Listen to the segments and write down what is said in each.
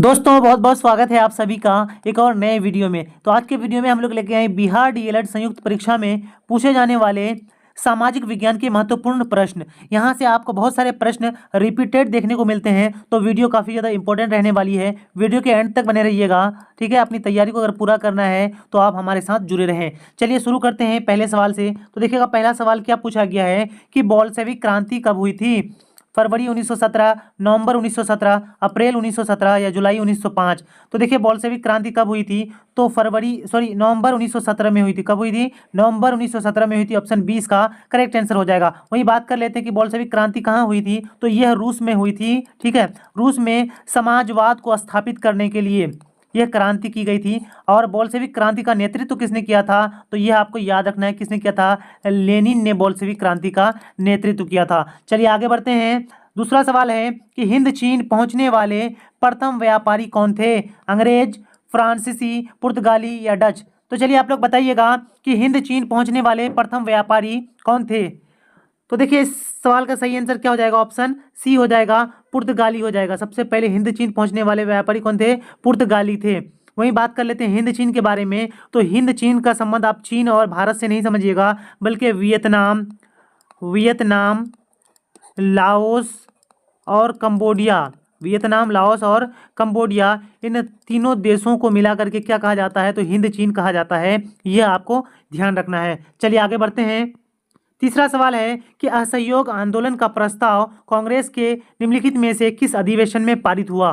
दोस्तों बहुत बहुत स्वागत है आप सभी का एक और नए वीडियो में। तो आज के वीडियो में हम लोग लेके आए बिहार डीएलएड संयुक्त परीक्षा में पूछे जाने वाले सामाजिक विज्ञान के महत्वपूर्ण प्रश्न। यहाँ से आपको बहुत सारे प्रश्न रिपीटेड देखने को मिलते हैं, तो वीडियो काफ़ी ज़्यादा इंपॉर्टेंट रहने वाली है। वीडियो के एंड तक बने रहिएगा, ठीक है। अपनी तैयारी को अगर पूरा करना है तो आप हमारे साथ जुड़े रहें। चलिए शुरू करते हैं पहले सवाल से। तो देखिएगा पहला सवाल क्या पूछा गया है कि बोल्शेविक क्रांति कब हुई थी? फरवरी 1917, नवंबर 1917, अप्रैल 1917 या जुलाई 1905। तो देखिए बोल्शेविक क्रांति कब हुई थी? तो नवंबर 1917 में हुई थी। कब हुई थी? नवंबर 1917 में हुई थी। ऑप्शन 20 का करेक्ट आंसर हो जाएगा। वही बात कर लेते हैं कि बोल्शेविक क्रांति कहाँ हुई थी? तो यह रूस में हुई थी, ठीक है। रूस में समाजवाद को स्थापित करने के लिए यह क्रांति की गई थी। और बोल्शेविक क्रांति का नेतृत्व किसने किया था? तो यह आपको याद रखना है, किसने किया था? लेनिन ने बोल्शेविक क्रांति का नेतृत्व किया था। चलिए आगे बढ़ते हैं। दूसरा सवाल है कि हिंद चीन पहुंचने वाले प्रथम व्यापारी कौन थे? अंग्रेज, फ्रांसीसी, पुर्तगाली या डच? तो चलिए आप लोग बताइएगा कि हिंद चीन पहुंचने वाले प्रथम व्यापारी कौन थे? तो देखिए इस सवाल का सही आंसर क्या हो जाएगा? ऑप्शन सी हो जाएगा, पुर्तगाली हो जाएगा। सबसे पहले हिंद चीन पहुंचने वाले व्यापारी कौन थे? पुर्तगाली थे। वहीं बात कर लेते हैं हिंद चीन के बारे में। तो हिंद चीन का संबंध आप चीन और भारत से नहीं समझिएगा, बल्कि वियतनाम, लाओस और कंबोडिया, वियतनाम, लाओस और कंबोडिया, इन तीनों देशों को मिला करके क्या कहा जाता है? तो हिंद चीन कहा जाता है। यह आपको ध्यान रखना है। चलिए आगे बढ़ते हैं। तीसरा सवाल है कि असहयोग आंदोलन का प्रस्ताव कांग्रेस के निम्नलिखित में से किस अधिवेशन में पारित हुआ?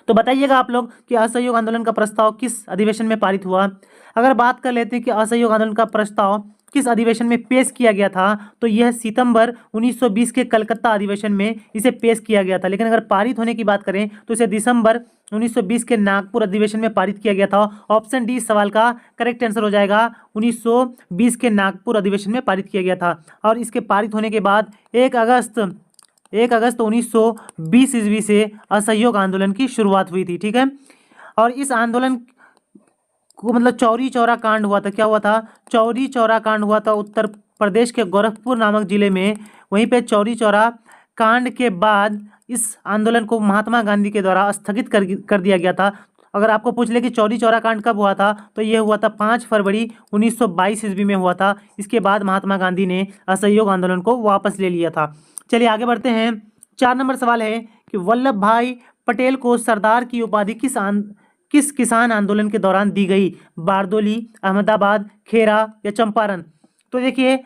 तो बताइएगा आप लोग कि असहयोग आंदोलन का प्रस्ताव किस अधिवेशन में पारित हुआ। अगर बात कर लेते हैं कि असहयोग आंदोलन का प्रस्ताव किस अधिवेशन में पेश किया गया था, तो यह सितंबर 1920 के कलकत्ता अधिवेशन में इसे पेश किया गया था। लेकिन अगर पारित होने की बात करें तो इसे दिसंबर 1920 के नागपुर अधिवेशन में पारित किया गया था। ऑप्शन डी इस सवाल का करेक्ट आंसर हो जाएगा। 1920 के नागपुर अधिवेशन में पारित किया गया था। और इसके पारित होने के बाद 1 अगस्त 1920 ईस्वी से असहयोग आंदोलन की शुरुआत हुई थी, ठीक है। और इस आंदोलन को मतलब चौरी चौरा कांड हुआ था। क्या हुआ था? चौरी चौरा कांड हुआ था उत्तर प्रदेश के गोरखपुर नामक जिले में। वहीं पे चौरी चौरा कांड के बाद इस आंदोलन को महात्मा गांधी के द्वारा स्थगित कर दिया गया था। अगर आपको पूछ ले कि चौरी चौरा कांड कब हुआ था, तो यह हुआ था 5 फरवरी 1922 ईस्वी में हुआ था। इसके बाद महात्मा गांधी ने असहयोग आंदोलन को वापस ले लिया था। चलिए आगे बढ़ते हैं। 4 नंबर सवाल है कि वल्लभ भाई पटेल को सरदार की उपाधि किस किसान आंदोलन के दौरान दी गई? बारदोली, अहमदाबाद, खेरा या चंपारण? तो देखिए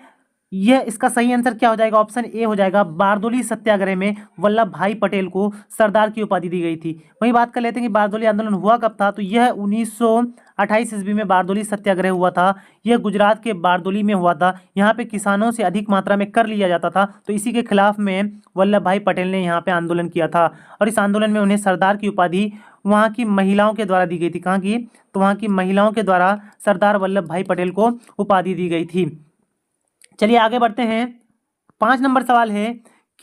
यह इसका सही आंसर क्या हो जाएगा? ऑप्शन ए हो जाएगा। बारदोली सत्याग्रह में वल्लभ भाई पटेल को सरदार की उपाधि दी गई थी। वहीं बात कर लेते हैं कि बारदोली आंदोलन हुआ कब था, तो यह 1928 ईस्वी में बारदोली सत्याग्रह हुआ था। यह गुजरात के बारदोली में हुआ था। यहाँ पे किसानों से अधिक मात्रा में कर लिया जाता था, तो इसी के खिलाफ में वल्लभ भाई पटेल ने यहाँ पे आंदोलन किया था। और इस आंदोलन में उन्हें सरदार की उपाधि वहाँ की महिलाओं के द्वारा दी गई थी। कहाँ की? तो वहाँ की महिलाओं के द्वारा सरदार वल्लभ भाई पटेल को उपाधि दी गई थी। चलिए आगे बढ़ते हैं। 5 नंबर सवाल है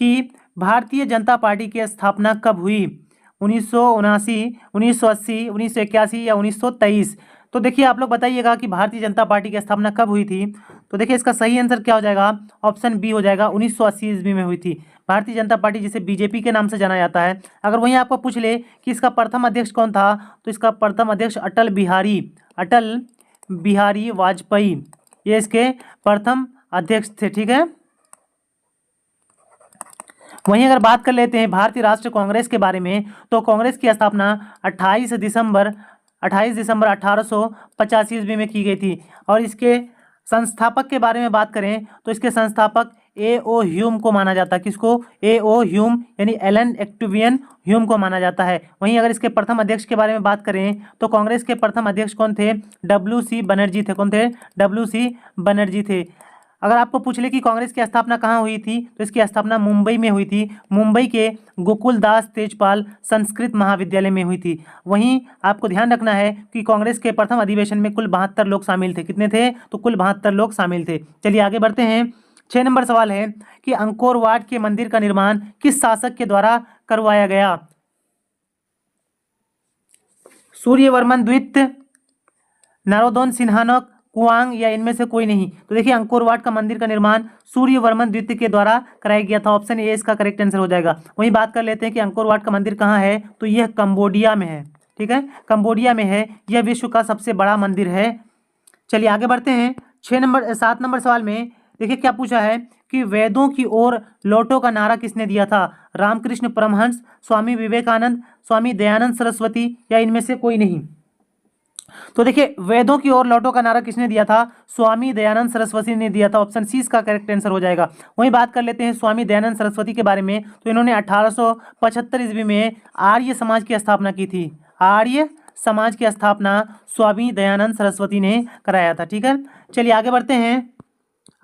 कि भारतीय जनता पार्टी की स्थापना कब हुई? 1979, 1980, 1981 या 1923? तो देखिए आप लोग बताइएगा कि भारतीय जनता पार्टी की स्थापना कब हुई थी। तो देखिए इसका सही आंसर क्या हो जाएगा? ऑप्शन बी हो जाएगा। 1980 ईस्वी में हुई थी। भारतीय जनता पार्टी जिसे बीजेपी के नाम से जाना जाता है। अगर वहीं आपको पूछ ले कि इसका प्रथम अध्यक्ष कौन था, तो इसका प्रथम अध्यक्ष अटल बिहारी वाजपेयी, ये इसके प्रथम अध्यक्ष थे, ठीक है। वहीं अगर बात कर लेते हैं भारतीय राष्ट्रीय कांग्रेस के बारे में, तो कांग्रेस की स्थापना 28 दिसंबर 1885 ईस्वी में की गई थी। और इसके संस्थापक के बारे में बात करें तो इसके संस्थापक ए.ओ. ह्यूम को माना जाता है। किसको? ए.ओ. ह्यूम यानी एलन एक्टिवियन ह्यूम को माना जाता है। वहीं अगर इसके प्रथम अध्यक्ष के बारे में बात करें तो कांग्रेस के प्रथम अध्यक्ष कौन थे? डब्ल्यू.सी. बनर्जी थे। कौन थे? डब्ल्यू.सी. बनर्जी थे। अगर आपको पूछ ले कि कांग्रेस की स्थापना कहाँ हुई थी, तो इसकी स्थापना मुंबई में हुई थी। मुंबई के गोकुलदास तेजपाल संस्कृत महाविद्यालय में हुई थी। वहीं आपको ध्यान रखना है कि कांग्रेस के प्रथम अधिवेशन में कुल 72 लोग शामिल थे। कितने थे? तो कुल 72 लोग शामिल थे। चलिए आगे बढ़ते हैं। 6 नंबर सवाल है कि अंकोर वाट के मंदिर का निर्माण किस शासक के द्वारा करवाया गया? सूर्यवर्मन द्वितीय, नरोदन सिंहानक, कुआंग या इनमें से कोई नहीं। तो देखिए अंकोर वाट का मंदिर का निर्माण सूर्यवर्मन द्वितीय के द्वारा कराया गया था। ऑप्शन ए इसका करेक्ट आंसर हो जाएगा। वहीं बात कर लेते हैं कि अंकोर वाट का मंदिर कहाँ है, तो यह कंबोडिया में है। ठीक है, कंबोडिया में है। यह विश्व का सबसे बड़ा मंदिर है। चलिए आगे बढ़ते हैं। 7 नंबर सवाल में देखिए क्या पूछा है कि वेदों की ओर लौटो का नारा किसने दिया था। रामकृष्ण परमहंस, स्वामी विवेकानंद, स्वामी दयानंद सरस्वती या इनमें से कोई नहीं। तो देखिए वेदों की ओर लौटो का नारा किसने दिया था, स्वामी दयानंद सरस्वती ने दिया था। ऑप्शन सी इसका करेक्ट आंसर हो जाएगा। वहीं बात कर लेते हैं स्वामी दयानंद सरस्वती के बारे में, तो इन्होंने 1875 ईस्वी में आर्य समाज की स्थापना की थी। आर्य समाज की स्थापना स्वामी दयानंद सरस्वती ने कराया था। ठीक है, चलिए आगे बढ़ते हैं।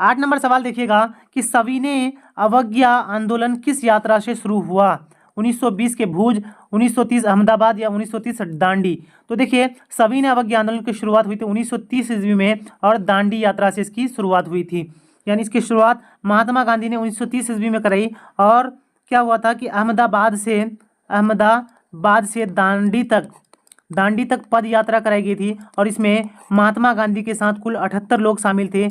8 नंबर सवाल देखिएगा कि सविनय अवज्ञा आंदोलन किस यात्रा से शुरू हुआ। 1920 के भुज, 1930 अहमदाबाद या 1930 दांडी। तो देखिए सविनय अवज्ञा आंदोलन की शुरुआत हुई थी 1930 ईस्वी में और दांडी यात्रा से इसकी शुरुआत हुई थी। यानी इसकी शुरुआत महात्मा गांधी ने 1930 ईस्वी में कराई। और क्या हुआ था कि अहमदाबाद से दांडी तक पद यात्रा कराई गई थी। और इसमें महात्मा गांधी के साथ कुल 78 लोग शामिल थे।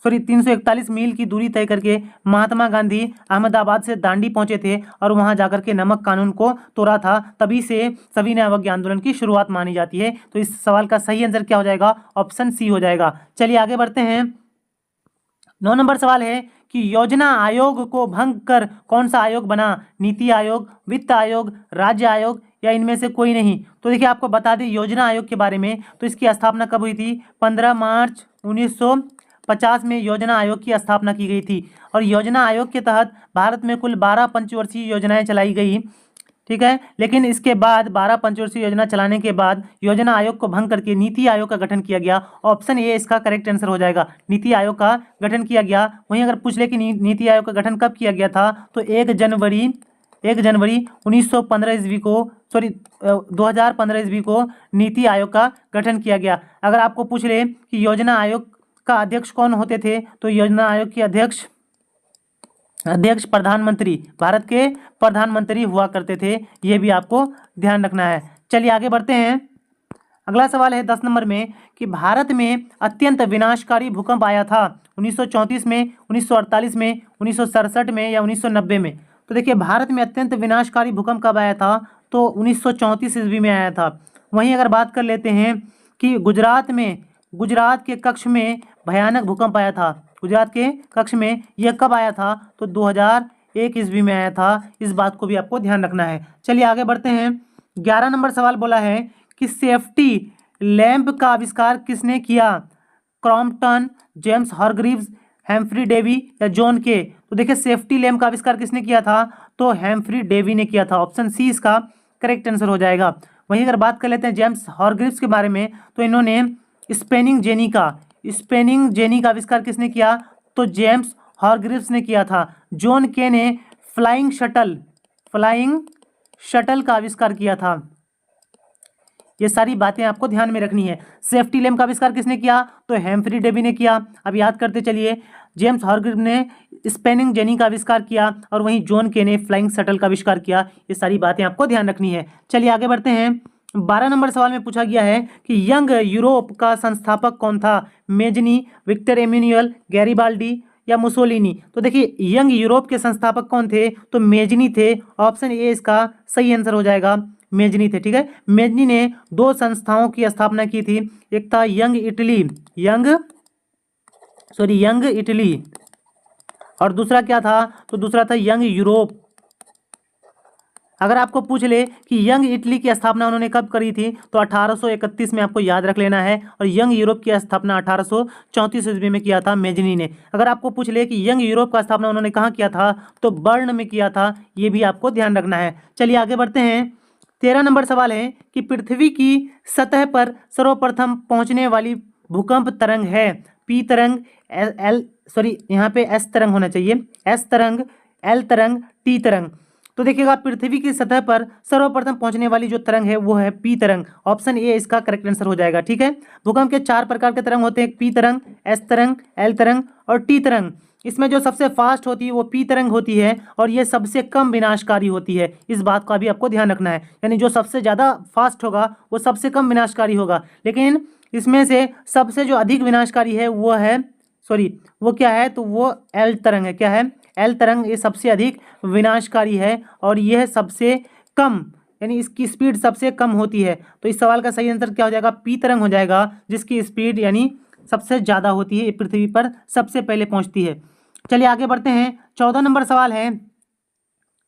341 मील की दूरी तय करके महात्मा गांधी अहमदाबाद से दांडी पहुंचे थे और वहां जाकर के नमक कानून को तोड़ा था। तभी से सविनय अवज्ञा आंदोलन की शुरुआत मानी जाती है। तो इस सवाल का सही आंसर क्या हो जाएगा, ऑप्शन सी हो जाएगा। चलिए आगे बढ़ते हैं। 9 नंबर सवाल है कि योजना आयोग को भंग कर कौन सा आयोग बना। नीति आयोग, वित्त आयोग, राज्य आयोग या इनमें से कोई नहीं। तो देखिए आपको बता दें योजना आयोग के बारे में, तो इसकी स्थापना कब हुई थी, 15 मार्च 1950 में योजना आयोग की स्थापना की गई थी। और योजना आयोग के तहत भारत में कुल 12 पंचवर्षीय योजनाएं चलाई गई। ठीक है, लेकिन इसके बाद 12 पंचवर्षीय योजना चलाने के बाद योजना आयोग को भंग करके नीति आयोग का गठन किया गया। ऑप्शन ए इसका करेक्ट आंसर हो जाएगा। नीति आयोग का गठन किया गया। वहीं अगर पूछ ले कि नीति आयोग का गठन कब किया गया था, तो 1 जनवरी 1915 ईस्वी को 2015 ईस्वी को नीति आयोग का गठन किया गया। अगर आपको पूछ ले कि योजना आयोग का अध्यक्ष कौन होते थे, तो योजना आयोग के अध्यक्ष प्रधानमंत्री, भारत के प्रधानमंत्री हुआ करते थे। यह भी आपको ध्यान रखना है। चलिए आगे बढ़ते हैं। अगला सवाल है 10 नंबर में कि भारत में अत्यंत विनाशकारी भूकंप आया था 1934 में, 1948 में, 1967 में या 1990 में। तो देखिए भारत में अत्यंत विनाशकारी भूकंप कब आया था, तो 1934 ईस्वी में आया था। वहीं अगर बात कर लेते हैं कि गुजरात के कच्छ में भयानक भूकंप आया था। गुजरात के कच्छ में यह कब आया था, तो 2001 ईस्वी में आया था। इस बात को भी आपको ध्यान रखना है। चलिए आगे बढ़ते हैं। 11 नंबर सवाल बोला है कि सेफ्टी लैंप का आविष्कार किसने किया। Crompton, James Hargreaves, Humphrey Davy या जॉन के। तो देखिए सेफ्टी लैंप का आविष्कार किसने किया था, तो हेम्फ्री डेवी ने किया था। ऑप्शन सी इसका करेक्ट आंसर हो जाएगा। वहीं अगर बात कर लेते हैं जेम्स हारग्रीव्स के बारे में, तो इन्होंने स्पेनिंग जेनी का आविष्कार किसने किया, तो जेम्स हारग्रीव्स ने किया था। जॉन के ने फ्लाइंग शटल का आविष्कार किया था। ये सारी बातें आपको ध्यान में रखनी है। सेफ्टी लैंप का आविष्कार किसने किया, तो हेम्फ्री डेवी ने किया। अब याद करते चलिए, जेम्स हारग्रीव्स ने स्पेनिंग जेनी का आविष्कार किया और वहीं जॉन के ने फ्लाइंग शटल का आविष्कार किया। ये सारी बातें आपको ध्यान रखनी है। चलिए आगे बढ़ते हैं। 12 नंबर सवाल में पूछा गया है कि यंग यूरोप का संस्थापक कौन था। मेजनी, विक्टर एमेनुअल, गैरिबाल्डी या मुसोलिनी। तो देखिए यंग यूरोप के संस्थापक कौन थे, तो मेजनी थे। ऑप्शन ए इसका सही आंसर हो जाएगा, मेजनी थे। ठीक है, मेजनी ने 2 संस्थाओं की स्थापना की थी। एक था यंग इटली और दूसरा क्या था, तो दूसरा था यंग यूरोप। अगर आपको पूछ ले कि यंग इटली की स्थापना उन्होंने कब करी थी, तो 1831 में आपको याद रख लेना है। और यंग यूरोप की स्थापना 1834 ईस्वी में किया था मेजनी ने। अगर आपको पूछ ले कि यंग यूरोप का स्थापना उन्होंने कहाँ किया था, तो बर्न में किया था। ये भी आपको ध्यान रखना है। चलिए आगे बढ़ते हैं। 13 नंबर सवाल है कि पृथ्वी की सतह पर सर्वप्रथम पहुंचने वाली भूकंप तरंग है। पी तरंग, यहाँ पे एस तरंग होना चाहिए, एस तरंग, एल तरंग, टी तरंग। तो देखिएगा पृथ्वी की सतह पर सर्वप्रथम पहुंचने वाली जो तरंग है वो है पी तरंग। ऑप्शन ए इसका करेक्ट आंसर हो जाएगा। ठीक है, भूकंप के 4 प्रकार के तरंग होते हैं, पी तरंग, एस तरंग, एल तरंग और टी तरंग। इसमें जो सबसे फास्ट होती है वो पी तरंग होती है और ये सबसे कम विनाशकारी होती है। इस बात का भी आपको ध्यान रखना है, यानी जो सबसे ज़्यादा फास्ट होगा वो सबसे कम विनाशकारी होगा। लेकिन इसमें से सबसे जो अधिक विनाशकारी है वो है, वो क्या है, तो वो एल तरंग है। क्या है? एल तरंग, ये सबसे अधिक विनाशकारी है और यह सबसे कम, यानी इसकी स्पीड सबसे कम होती है। तो इस सवाल का सही आंसर क्या हो जाएगा? पी तरंग हो जाएगा, जिसकी स्पीड यानी सबसे ज़्यादा होती है, पृथ्वी पर सबसे पहले पहुंचती है। चलिए आगे बढ़ते हैं। 14 नंबर सवाल है,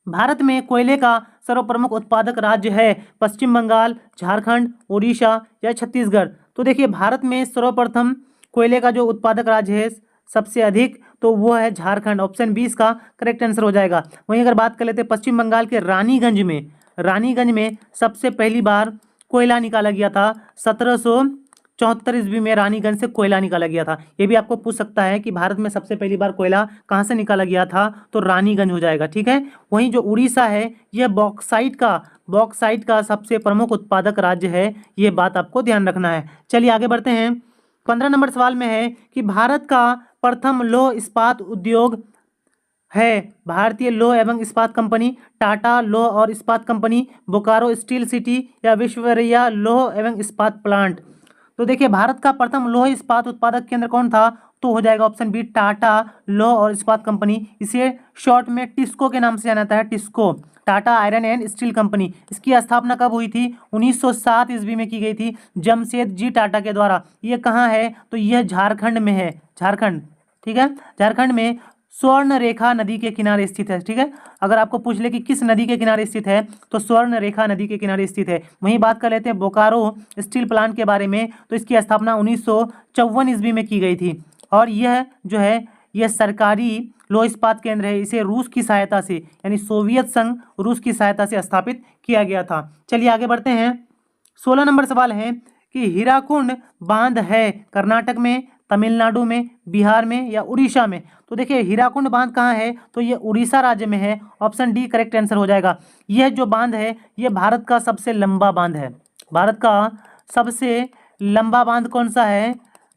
भारत में कोयले का सर्वप्रमुख उत्पादक राज्य है पश्चिम बंगाल, झारखंड, उड़ीसा या छत्तीसगढ़? तो देखिए, भारत में सर्वप्रथम कोयले का जो उत्पादक राज्य है सबसे अधिक, तो वो है झारखंड। ऑप्शन 20 का करेक्ट आंसर हो जाएगा। वहीं अगर बात कर लेते हैं पश्चिम बंगाल के रानीगंज में सबसे पहली बार कोयला निकाला गया था 1774 ईस्वी में। रानीगंज से कोयला निकाला गया था। ये भी आपको पूछ सकता है कि भारत में सबसे पहली बार कोयला कहाँ से निकाला गया था, तो रानीगंज हो जाएगा। ठीक है। वहीं जो उड़ीसा है, यह बॉक्साइट का सबसे प्रमुख उत्पादक राज्य है। ये बात आपको ध्यान रखना है। चलिए आगे बढ़ते हैं। 15 नंबर सवाल में है कि भारत का प्रथम लौह इस्पात उद्योग है भारतीय लौह एवं इस्पात कंपनी, टाटा लौह और इस्पात कंपनी, बोकारो स्टील सिटी या विश्वविद्या लौह एवं इस्पात प्लांट? तो देखिए, भारत का प्रथम लौह इस्पात उत्पादक केंद्र कौन था, तो हो जाएगा ऑप्शन बी, टाटा लौह और इस्पात कंपनी। इसे शॉर्ट में टिस्को के नाम से जाना जाता है, TISCO, Tata iron and steel company. इसकी स्थापना कब हुई थी? 1907 ईस्वी में की गई थी जमशेद जी टाटा के द्वारा। ये कहाँ है, तो यह झारखंड में है, झारखंड। ठीक है, झारखंड में स्वर्ण रेखा नदी के किनारे स्थित है। ठीक है, अगर आपको पूछ ले कि किस नदी के किनारे स्थित है, तो स्वर्ण रेखा नदी के किनारे स्थित है। वहीं बात कर लेते हैं बोकारो स्टील प्लांट के बारे में, तो इसकी स्थापना 1954 ईस्वी में की गई थी और यह जो है यह सरकारी लौह इस्पात केंद्र है। इसे रूस की सहायता से, यानी सोवियत संघ रूस की सहायता से स्थापित किया गया था। चलिए आगे बढ़ते हैं। 16 नंबर सवाल है कि हीराकुंड बांध है कर्नाटक में, तमिलनाडु में, बिहार में या उड़ीसा में? तो देखिए, हीराकुंड बांध कहाँ है, तो ये उड़ीसा राज्य में है। ऑप्शन डी करेक्ट आंसर हो जाएगा। यह जो बांध है, यह भारत का सबसे लंबा बांध है। भारत का सबसे लंबा बांध कौन सा है,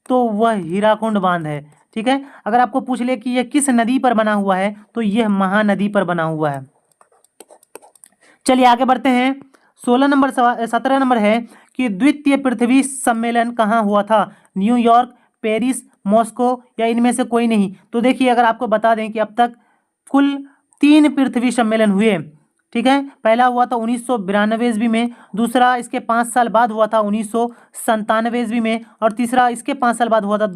तो वह हीराकुंड बांध है। ठीक है, अगर आपको पूछ ले कि यह किस नदी पर बना हुआ है, तो यह महानदी पर बना हुआ है। चलिए आगे बढ़ते हैं। 17 नंबर है कि द्वितीय पृथ्वी सम्मेलन कहाँ हुआ था? न्यूयॉर्क, पेरिस, मॉस्को या इनमें से कोई नहीं? तो देखिए, अगर आपको बता दें कि अब तक कुल 3 पृथ्वी सम्मेलन हुए। ठीक है, पहला हुआ था 1992 ईस्वी में, दूसरा इसके 5 साल बाद हुआ था 1997 ईस्वी में, और तीसरा इसके 5 साल बाद हुआ था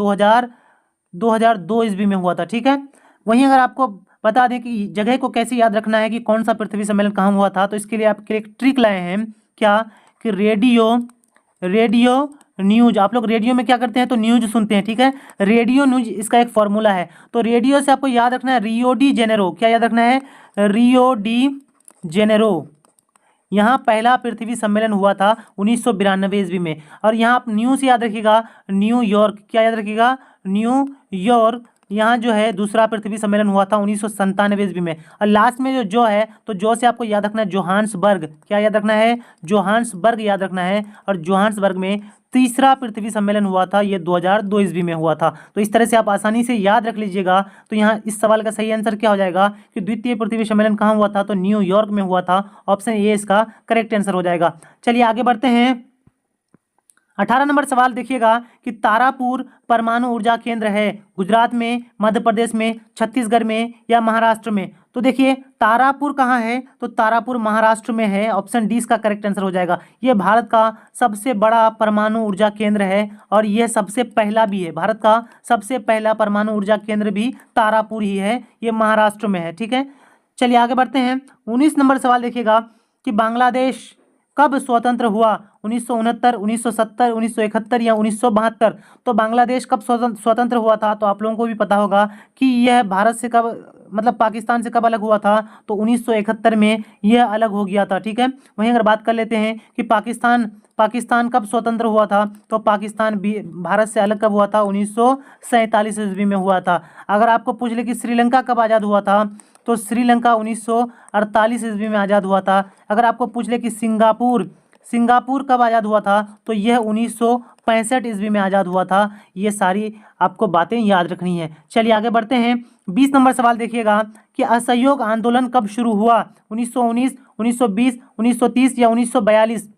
2002 ईस्वी में हुआ था। ठीक है, वहीं अगर आपको बता दें कि जगह को कैसे याद रखना है कि कौन सा पृथ्वी सम्मेलन कहाँ हुआ था, तो इसके लिए आपके एक ट्रिक लाए हैं। क्या कि रेडियो न्यूज, आप लोग रेडियो में क्या करते हैं, तो न्यूज सुनते हैं। ठीक है, रेडियो न्यूज इसका एक फॉर्मूला है। तो रेडियो से आपको याद रखना है रियो डी जेनेरो। क्या याद रखना है? Rio de Janeiro. यहाँ पहला पृथ्वी सम्मेलन हुआ था 1992 ईस्वी में। और यहाँ आप न्यूज याद रखिएगा, न्यूयॉर्क। क्या याद रखिएगा? न्यूयॉर्क। यहाँ जो है दूसरा पृथ्वी सम्मेलन हुआ था 1997 ईस्वी में। और लास्ट में जो है, तो जो से आपको याद रखना है जोहान्सबर्ग। क्या याद रखना है? जोहान्सबर्ग याद रखना है। और जोहान्सबर्ग में तीसरा पृथ्वी सम्मेलन हुआ था, ये 2002 ईस्वी में हुआ था। तो इस तरह से आप आसानी से याद रख लीजिएगा। तो यहाँ इस सवाल का सही आंसर क्या हो जाएगा कि द्वितीय पृथ्वी सम्मेलन कहाँ हुआ था, तो न्यूयॉर्क में हुआ था। ऑप्शन ए इसका करेक्ट आंसर हो जाएगा। चलिए आगे बढ़ते हैं। 18 नंबर सवाल देखिएगा कि तारापुर परमाणु ऊर्जा केंद्र है गुजरात में, मध्य प्रदेश में, छत्तीसगढ़ में या महाराष्ट्र में? तो देखिए, तारापुर कहाँ है, तो तारापुर महाराष्ट्र में है। ऑप्शन डी इसका करेक्ट आंसर हो जाएगा। यह भारत का सबसे बड़ा परमाणु ऊर्जा केंद्र है और यह सबसे पहला भी है। भारत का सबसे पहला परमाणु ऊर्जा केंद्र भी तारापुर ही है, ये महाराष्ट्र में है। ठीक है, चलिए आगे बढ़ते हैं। 19 नंबर सवाल देखिएगा कि बांग्लादेश कब स्वतंत्र हुआ? 1969, 1970, 1971 या 1972? तो बांग्लादेश कब स्वतंत्र हुआ था, तो आप लोगों को भी पता होगा कि यह भारत से कब, मतलब पाकिस्तान से कब अलग हुआ था, तो 1971 में यह अलग हो गया था। ठीक है, वहीं अगर बात कर लेते हैं कि पाकिस्तान कब स्वतंत्र हुआ था, तो पाकिस्तान भी भारत से अलग कब हुआ था? 1947 ईस्वी में हुआ था। अगर आपको पूछ ले कि श्रीलंका कब आज़ाद हुआ था, तो श्रीलंका 1948 ईस्वी में आज़ाद हुआ था। अगर आपको पूछ ले कि सिंगापुर कब आज़ाद हुआ था, तो यह 1965 ईस्वी में आज़ाद हुआ था। ये सारी आपको बातें याद रखनी है। चलिए आगे बढ़ते हैं। 20 नंबर सवाल देखिएगा कि असहयोग आंदोलन कब शुरू हुआ? 1919, 1920, 1930 या 1942?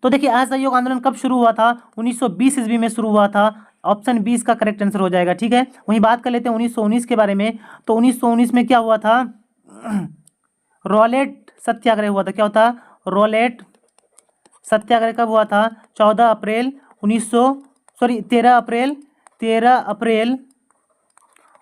तो देखिए असहयोग आंदोलन कब शुरू हुआ था? 1920 ईस्वी में शुरू हुआ था। ऑप्शन 20 का करेक्ट आंसर हो जाएगा। ठीक है, वहीं बात कर लेते हैं 1919 के बारे में। तो 1919 में क्या हुआ था? रॉलेट सत्याग्रह हुआ था। क्या होता? रॉलेट सत्याग्रह कब हुआ था? 13 अप्रैल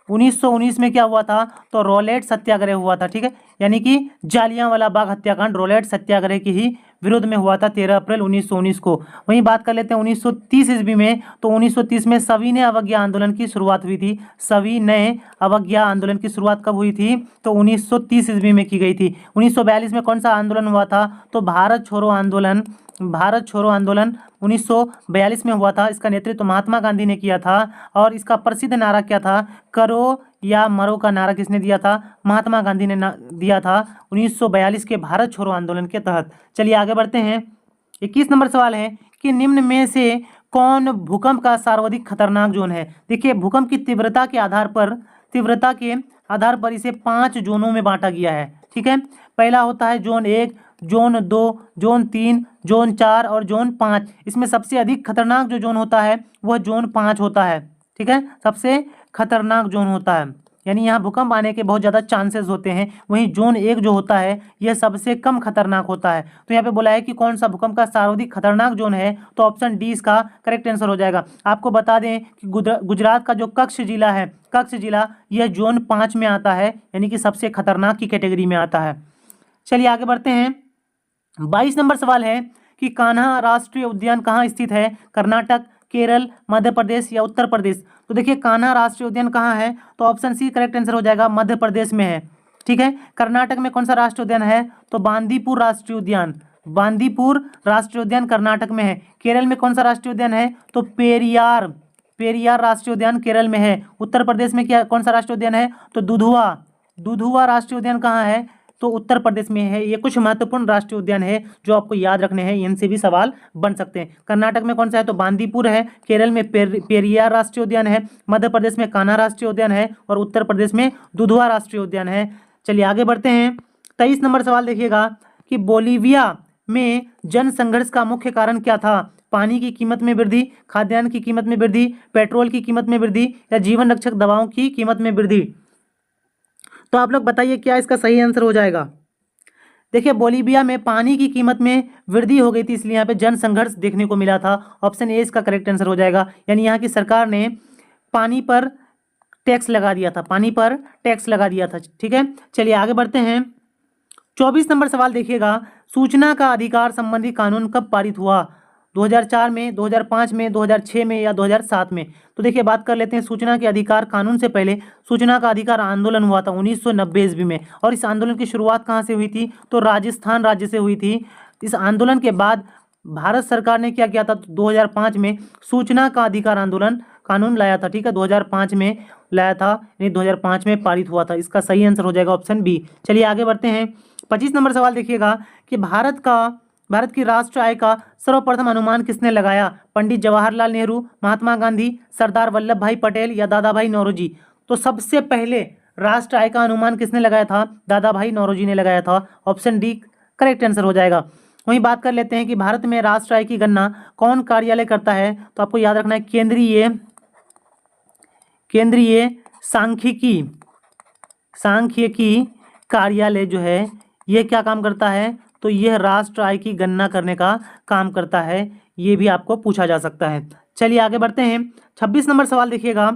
1919 में क्या हुआ था? तो रॉलेट सत्याग्रह हुआ था। ठीक है, यानी कि जालियांवाला बाग हत्याकांड रॉलेट सत्याग्रह के ही विरोध में हुआ था 13 अप्रैल 1919 को। वहीं बात कर लेते हैं 1930 ईस्वी में। तो 1930 में सविनय अवज्ञा आंदोलन की शुरुआत हुई थी। सविनय अवज्ञा आंदोलन की शुरुआत कब हुई थी? तो 1930 ईस्वी में की गई थी। 1942 में कौन सा आंदोलन हुआ था? तो भारत छोड़ो आंदोलन 1942 में हुआ था। इसका नेतृत्व महात्मा गांधी ने किया था और इसका प्रसिद्ध नारा क्या था? करो या मरो का नारा किसने दिया था? महात्मा गांधी ने दिया था 1942 के भारत छोड़ो आंदोलन के तहत। चलिए आगे बढ़ते हैं। 21 नंबर सवाल है कि निम्न में से कौन भूकंप का सर्वाधिक खतरनाक जोन है? देखिए, भूकंप की तीव्रता के आधार पर इसे 5 जोनों में बांटा गया है। ठीक है, पहला होता है जोन 1, जोन 2, जोन 3, जोन 4 और जोन 5। इसमें सबसे अधिक खतरनाक जो जोन होता है वह जोन 5 होता है। ठीक है, सबसे खतरनाक जोन होता है, यानी यहाँ भूकंप आने के बहुत ज़्यादा चांसेस होते हैं। वहीं जोन 1 जो होता है यह सबसे कम खतरनाक होता है। तो यहाँ पे बोला है कि कौन सा भूकंप का सर्वाधिक खतरनाक जोन है? तो ऑप्शन डी इसका करेक्ट आंसर हो जाएगा। आपको बता दें कि गुजरात का जो कच्छ जिला है, कच्छ जिला यह जोन 5 में आता है, यानी कि सबसे खतरनाक की कैटेगरी में आता है। चलिए आगे बढ़ते हैं। 22 नंबर सवाल है कि कान्हा राष्ट्रीय उद्यान कहाँ स्थित है? कर्नाटक, केरल, मध्य प्रदेश या उत्तर प्रदेश? तो देखिए, कान्हा राष्ट्रीय उद्यान कहाँ है? तो ऑप्शन सी करेक्ट आंसर हो जाएगा, मध्य प्रदेश में है। ठीक है, कर्नाटक में कौन सा राष्ट्रीय उद्यान है? तो बांदीपुर राष्ट्रीय उद्यान, बांदीपुर राष्ट्रीय उद्यान कर्नाटक में है। केरल में कौन सा राष्ट्रीय उद्यान है? तो पेरियार राष्ट्रीय उद्यान केरल में है। उत्तर प्रदेश में क्या कौन सा राष्ट्रीय उद्यान है? तो दुधुआ राष्ट्रीय उद्यान कहाँ है? तो उत्तर प्रदेश में है। ये कुछ महत्वपूर्ण राष्ट्रीय उद्यान है जो आपको याद रखने हैं, इनसे भी सवाल बन सकते हैं। कर्नाटक में कौन सा है? तो बांदीपुर है। केरल में पेरियार राष्ट्रीय उद्यान है। मध्य प्रदेश में कान्हा राष्ट्रीय उद्यान है और उत्तर प्रदेश में दुधुआ राष्ट्रीय उद्यान है। चलिए आगे बढ़ते हैं। 23 नंबर सवाल देखिएगा कि बोलीविया में जन संघर्ष का मुख्य कारण क्या था? पानी की कीमत में वृद्धि, खाद्यान्न की कीमत में वृद्धि, पेट्रोल की कीमत में वृद्धि या जीवन रक्षक दवाओं की कीमत में वृद्धि? तो आप लोग बताइए क्या इसका सही आंसर हो जाएगा। देखिए, बोलीविया में पानी की कीमत में वृद्धि हो गई थी, इसलिए यहाँ पे जन संघर्ष देखने को मिला था। ऑप्शन ए इसका करेक्ट आंसर हो जाएगा, यानी यहाँ की सरकार ने पानी पर टैक्स लगा दिया था। ठीक है, चलिए आगे बढ़ते हैं। 24 नंबर सवाल देखिएगा, सूचना का अधिकार संबंधी कानून कब पारित हुआ? 2004 में, 2005 में, 2006 में या 2007 में? तो देखिए, बात कर लेते हैं सूचना के अधिकार कानून से पहले सूचना का अधिकार आंदोलन हुआ था 1990 ईस्वी में। और इस आंदोलन की शुरुआत कहाँ से हुई थी? तो राजस्थान राज्य से हुई थी। इस आंदोलन के बाद भारत सरकार ने क्या किया था? 2005 में सूचना का अधिकार आंदोलन कानून लाया था। ठीक है, 2005 में लाया था, यानी 2005 में पारित हुआ था। इसका सही आंसर हो जाएगा ऑप्शन बी। चलिए आगे बढ़ते हैं। 25 नंबर सवाल देखिएगा कि भारत की राष्ट्र आय का सर्वप्रथम अनुमान किसने लगाया? पंडित जवाहरलाल नेहरू, महात्मा गांधी, सरदार वल्लभ भाई पटेल या दादा भाई नौरोजी? तो सबसे पहले राष्ट्र आय का अनुमान किसने लगाया था? दादा भाई नौरोजी ने लगाया था। ऑप्शन डी करेक्ट आंसर हो जाएगा। वहीं बात कर लेते हैं कि भारत में राष्ट्र आय की गणना कौन कार्यालय करता है? तो आपको याद रखना है केंद्रीय सांख्यिकी कार्यालय जो है यह क्या काम करता है? तो यह राष्ट्र आय की गणना करने का काम करता है। ये भी आपको पूछा जा सकता है। चलिए आगे बढ़ते हैं। 26 नंबर सवाल देखिएगा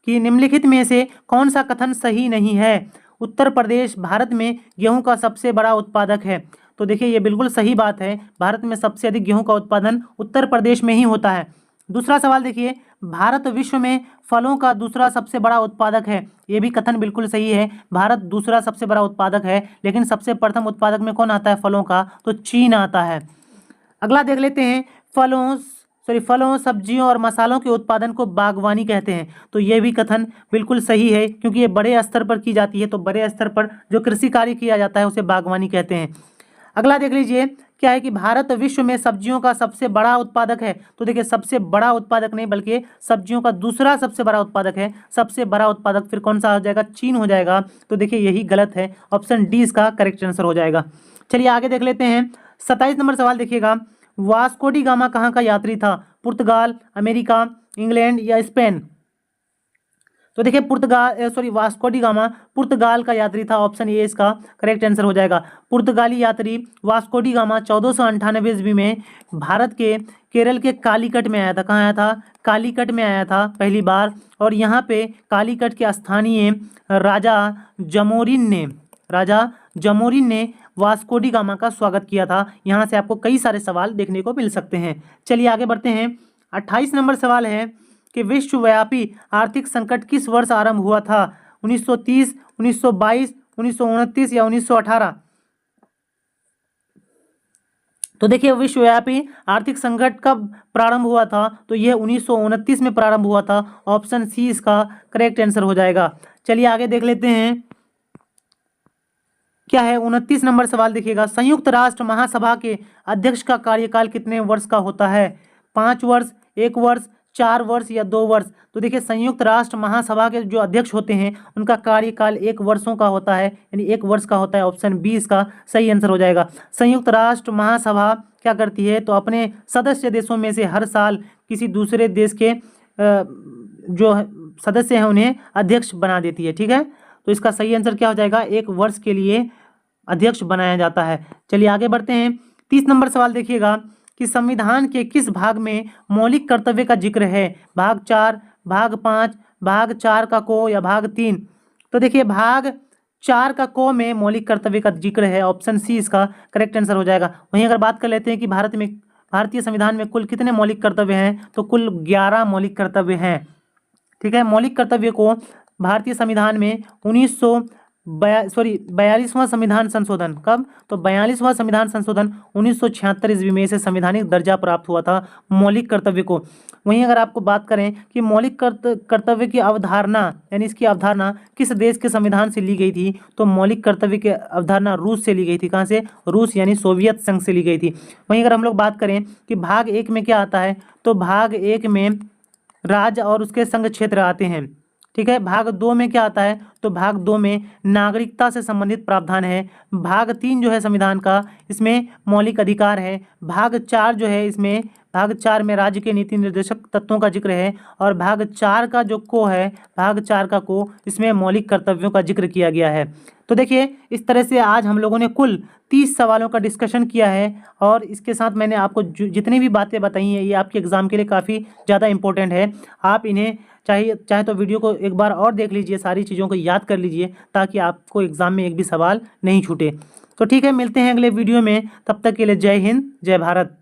कि निम्नलिखित में से कौन सा कथन सही नहीं है? उत्तर प्रदेश भारत में गेहूं का सबसे बड़ा उत्पादक है। तो देखिए, ये बिल्कुल सही बात है। भारत में सबसे अधिक गेहूं का उत्पादन उत्तर प्रदेश में ही होता है। दूसरा सवाल देखिए, भारत विश्व में फलों का दूसरा सबसे बड़ा उत्पादक है। ये भी कथन बिल्कुल सही है। भारत दूसरा सबसे बड़ा उत्पादक है, लेकिन सबसे प्रथम उत्पादक में कौन आता है फलों का? तो चीन आता है। अगला देख लेते हैं। फलों, सब्जियों और मसालों के उत्पादन को बागवानी कहते हैं। तो ये भी कथन बिल्कुल सही है, क्योंकि ये बड़े स्तर पर की जाती है। तो बड़े स्तर पर जो कृषि कार्य किया जाता है उसे बागवानी कहते हैं। अगला देख लीजिए, क्या है कि भारत विश्व में सब्जियों का सबसे बड़ा उत्पादक है। तो देखिए, सबसे बड़ा उत्पादक नहीं बल्कि सब्जियों का दूसरा सबसे बड़ा उत्पादक है। सबसे बड़ा उत्पादक फिर कौन सा हो जाएगा? चीन हो जाएगा। तो देखिए, यही गलत है। ऑप्शन डी इसका करेक्ट आंसर हो जाएगा। चलिए आगे देख लेते हैं। 27 नंबर सवाल देखिएगा, वास्को डी गामा कहाँ का यात्री था? पुर्तगाल, अमेरिका, इंग्लैंड या स्पेन? तो देखिए वास्को डी गामा पुर्तगाल का यात्री था। ऑप्शन ए इसका करेक्ट आंसर हो जाएगा। पुर्तगाली यात्री वास्को डी गामा 1498 ईस्वी में भारत के केरल के कालीकट में आया था। कहाँ आया था? कालीकट में आया था पहली बार। और यहाँ पे कालीकट के स्थानीय राजा जमोरिन ने वास्को डी गामा का स्वागत किया था। यहाँ से आपको कई सारे सवाल देखने को मिल सकते हैं। चलिए आगे बढ़ते हैं। 28 नंबर सवाल है कि विश्वव्यापी आर्थिक संकट किस वर्ष आरंभ हुआ था? 1930, 1922, 1929 या 1918? तो देखिए विश्वव्यापी आर्थिक संकट कब प्रारंभ हुआ था? तो यह 1929 में प्रारंभ हुआ था। ऑप्शन सी इसका करेक्ट आंसर हो जाएगा। चलिए आगे देख लेते हैं क्या है। 29 नंबर सवाल देखिएगा। संयुक्त राष्ट्र महासभा के अध्यक्ष का कार्यकाल कितने वर्ष का होता है? 5 वर्ष, 1 वर्ष, 4 वर्ष या 2 वर्ष? तो देखिए संयुक्त राष्ट्र महासभा के जो अध्यक्ष होते हैं उनका कार्यकाल 1 वर्षों का होता है, यानी 1 वर्ष का होता है। ऑप्शन बी इसका सही आंसर हो जाएगा। संयुक्त राष्ट्र महासभा क्या करती है? तो अपने सदस्य देशों में से हर साल किसी दूसरे देश के जो सदस्य हैं उन्हें अध्यक्ष बना देती है। ठीक है, तो इसका सही आंसर क्या हो जाएगा? 1 वर्ष के लिए अध्यक्ष बनाया जाता है। चलिए आगे बढ़ते हैं। 30 नंबर सवाल देखिएगा कि संविधान के किस भाग में मौलिक कर्तव्य का जिक्र है? भाग 4, भाग 5, भाग 4 का को या भाग 3? तो देखिए भाग 4 का को में मौलिक कर्तव्य का जिक्र है। ऑप्शन सी इसका करेक्ट आंसर हो जाएगा। वहीं अगर बात कर लेते हैं कि भारतीय संविधान में कुल कितने मौलिक कर्तव्य हैं, तो कुल 11 मौलिक कर्तव्य हैं। ठीक है, मौलिक कर्तव्य को भारतीय संविधान में 42वां संविधान संशोधन कब? तो 42वां संविधान संशोधन 1976 ईस्वी में इसे संवैधानिक दर्जा प्राप्त हुआ था मौलिक कर्तव्य को। वहीं अगर आपको बात करें कि मौलिक कर्तव्य की अवधारणा, यानी इसकी अवधारणा किस देश के संविधान से ली गई थी? तो मौलिक कर्तव्य की अवधारणा रूस से ली गई थी। कहाँ से? रूस यानी सोवियत संघ से ली गई थी। वहीं अगर हम लोग बात करें कि भाग 1 में क्या आता है, तो भाग 1 में राज्य और उसके संघ क्षेत्र आते हैं। ठीक है, भाग 2 में क्या आता है? तो भाग 2 में नागरिकता से संबंधित प्रावधान है। भाग 3 जो है संविधान का, इसमें मौलिक अधिकार है। भाग 4 जो है, इसमें भाग 4 में राज्य के नीति निर्देशक तत्वों का जिक्र है। और भाग 4 का जो को है, भाग 4 का को, इसमें मौलिक कर्तव्यों का जिक्र किया गया है। तो देखिए इस तरह से आज हम लोगों ने कुल 30 सवालों का डिस्कशन किया है। और इसके साथ मैंने आपको जितनी भी बातें बताई हैं ये आपके एग्ज़ाम के लिए काफ़ी ज़्यादा इंपॉर्टेंट है। आप इन्हें चाहे तो वीडियो को एक बार और देख लीजिए, सारी चीज़ों को याद कर लीजिए ताकि आपको एग्ज़ाम में एक भी सवाल नहीं छूटे। तो ठीक है, मिलते हैं अगले वीडियो में। तब तक के लिए जय हिंद, जय भारत।